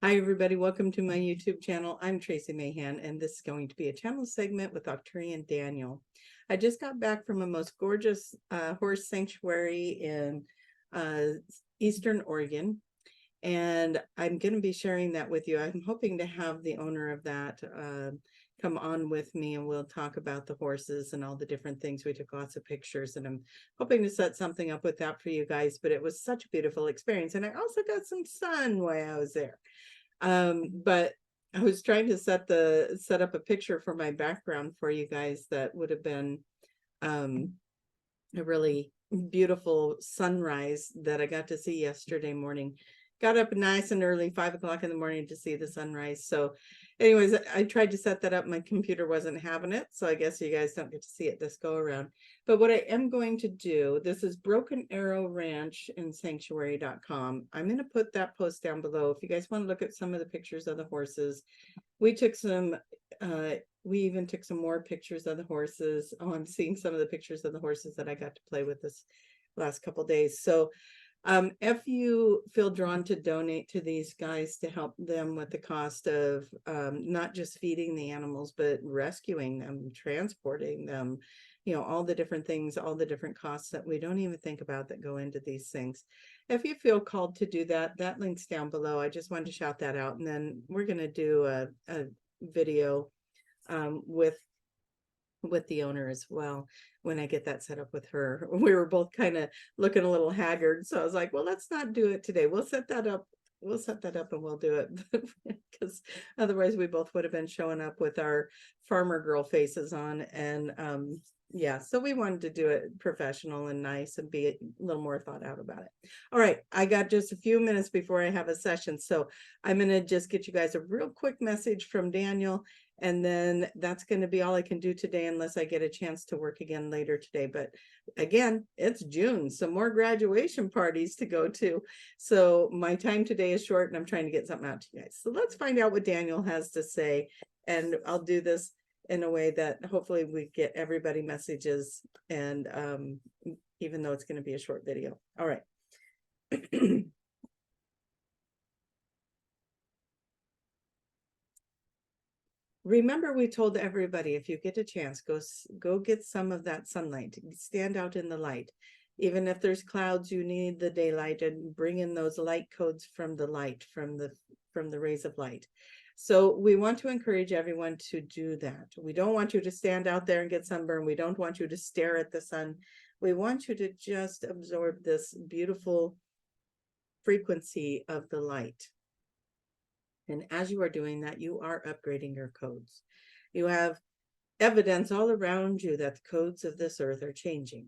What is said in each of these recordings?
Hi, everybody. Welcome to my YouTube channel. I'm Tracie Mahan, and this is going to be a channel segment with Arcturian Daniel. I just got back from a most gorgeous horse sanctuary in Eastern Oregon, and I'm going to be sharing that with you. I'm hoping to have the owner of that come on with me, and we'll talk about the horses and all the different things. We took lots of pictures, and I'm hoping to set something up with that for you guys. But it was such a beautiful experience, and I also got some sun while I was there. But I was trying to set up a picture for my background for you guys that would have been a really beautiful sunrise that I got to see yesterday morning. Got up nice and early, 5 o'clock in the morning, to see the sunrise. So anyways, I tried to set that up. My computer wasn't having it, so I guess you guys don't get to see it this go around. But what I am going to do, this is Broken Arrow Ranch and Sanctuary.com. I'm going to put that post down below if you guys want to look at some of the pictures of the horses. We took some we even took some more pictures of the horses. Oh, I'm seeing some of the pictures of the horses that I got to play with this last couple days. So if you feel drawn to donate to these guys to help them with the cost of not just feeding the animals, but rescuing them, transporting them, all the different things, all the different costs that we don't even think about that go into these things. If you feel called to do that, that link's down below. I just wanted to shout that out. And then we're going to do a video with the owner as well when I get that set up with her. We were both kind of looking a little haggard, so I was like, well, let's not do it today. We'll set that up and we'll do it, because otherwise we both would have been showing up with our farmer girl faces on. And yeah, so we wanted to do it professional and nice and be a little more thought out about it. All right, I got just a few minutes before I have a session, so I'm going to just get you guys a real quick message from Daniel, and then that's going to be all I can do today unless I get a chance to work again later today. But again, it's June, some more graduation parties to go to. So my time today is short and I'm trying to get something out to you guys. So let's find out what Daniel has to say. And I'll do this in a way that hopefully we get everybody messages, and even though it's going to be a short video. All right. Remember, we told everybody, if you get a chance, go get some of that sunlight, stand out in the light. Even if there's clouds, you need the daylight, and bring in those light codes from the light, from the rays of light. So we want to encourage everyone to do that. We don't want you to stand out there and get sunburned. We don't want you to stare at the sun. We want you to just absorb this beautiful frequency of the light. And as you are doing that, you are upgrading your codes. You have evidence all around you that the codes of this earth are changing.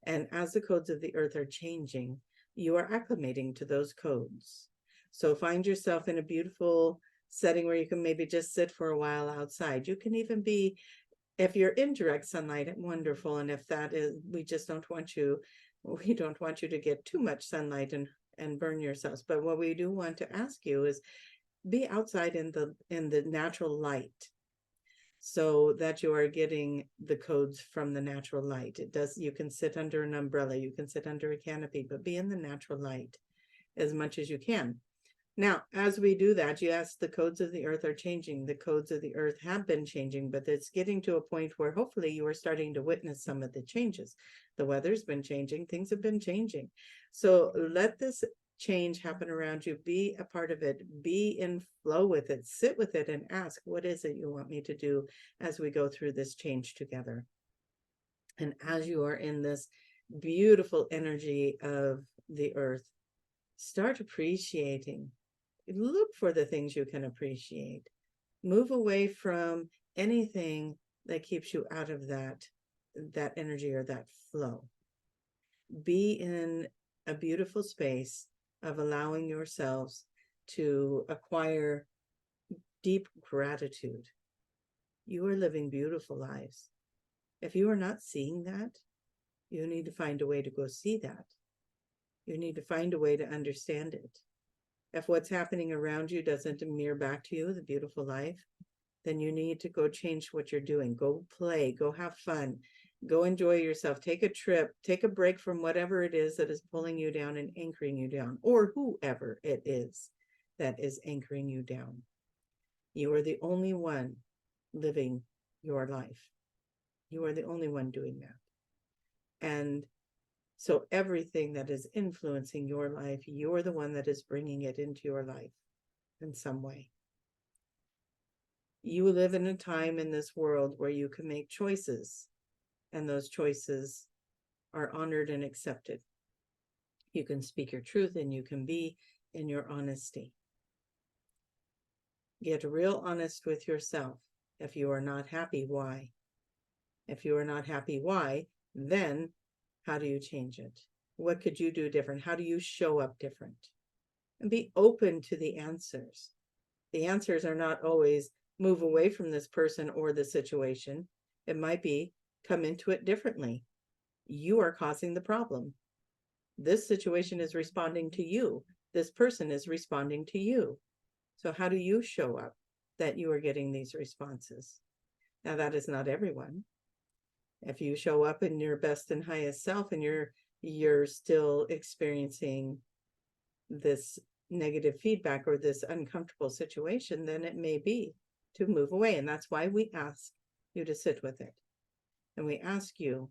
And as the codes of the earth are changing, you are acclimating to those codes. So find yourself in a beautiful setting where you can maybe just sit for a while outside. You can even be, if you're in direct sunlight, wonderful. And if that is, we don't want you to get too much sunlight and burn yourselves. But what we do want to ask you is be outside in the natural light, so that you are getting the codes from the natural light. You can sit under an umbrella, you can sit under a canopy, but be in the natural light as much as you can. Now, as we do that, yes, the codes of the earth are changing. The codes of the earth have been changing, but it's getting to a point where hopefully you are starting to witness some of the changes. The weather's been changing, things have been changing. So let this change happen around you. Be a part of it. Be in flow with it. Sit with it and ask, what is it you want me to do as we go through this change together? And as you are in this beautiful energy of the earth, start appreciating. Look for the things you can appreciate. Move away from anything that keeps you out of that energy or that flow. Be in a beautiful space of allowing yourselves to acquire deep gratitude. You are living beautiful lives. If you are not seeing that, you need to find a way to go see that. You need to find a way to understand it. If what's happening around you doesn't mirror back to you the beautiful life, then you need to go change what you're doing. Go play, go have fun, go enjoy yourself, take a trip, take a break from whatever it is that is pulling you down and anchoring you down, or whoever it is that is anchoring you down. You are the only one living your life. You are the only one doing that. And so everything that is influencing your life, you're the one that is bringing it into your life in some way. You live in a time in this world where you can make choices, and those choices are honored and accepted. You can speak your truth and you can be in your honesty. Get real honest with yourself. If you are not happy, why? If you are not happy, why? Then how do you change it? What could you do different? How do you show up different? And be open to the answers. The answers are not always move away from this person or the situation. It might be come into it differently. You are causing the problem. This situation is responding to you. This person is responding to you. So how do you show up that you are getting these responses? Now, that is not everyone. If you show up in your best and highest self and you're still experiencing this negative feedback or this uncomfortable situation, then it may be to move away. And that's why we ask you to sit with it. And we ask you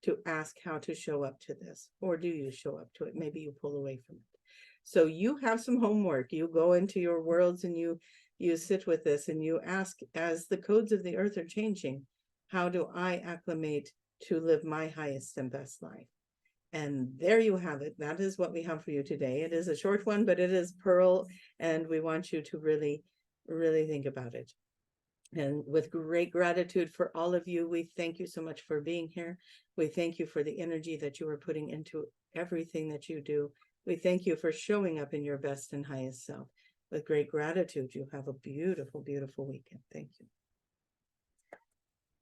to ask how to show up to this, or do you show up to it? Maybe you pull away from it. So you have some homework. You go into your worlds and you sit with this and you ask, as the codes of the earth are changing, how do I acclimate to live my highest and best life? And there you have it. That is what we have for you today. It is a short one, but it is Pearl, and we want you to really, really think about it. And with great gratitude for all of you, we thank you so much for being here. We thank you for the energy that you are putting into everything that you do. We thank you for showing up in your best and highest self. With great gratitude, you have a beautiful, beautiful weekend. Thank you.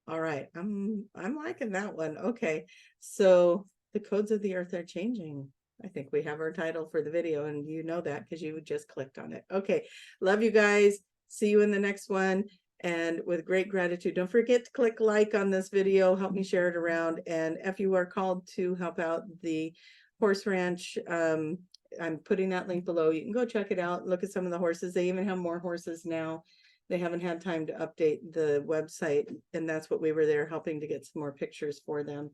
All right, I'm liking that one. Okay, so the codes of the earth are changing. I think we have our title for the video, and you know that because you just clicked on it. Okay, love you guys. See you in the next one. And with great gratitude, don't forget to click like on this video. Help me share it around. And if you are called to help out the horse ranch, I'm putting that link below. You can go check it out. Look at some of the horses. They even have more horses now. They haven't had time to update the website, and that's what we were there helping to get some more pictures for them.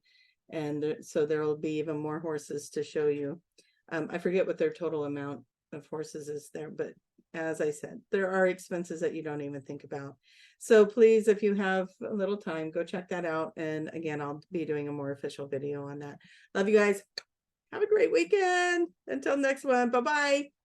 And so there will be even more horses to show you. I forget what their total amount of horses is there, but as I said, there are expenses that you don't even think about. So please, if you have a little time, go check that out. And again, I'll be doing a more official video on that. Love you guys. Have a great weekend. Until next one. Bye-bye.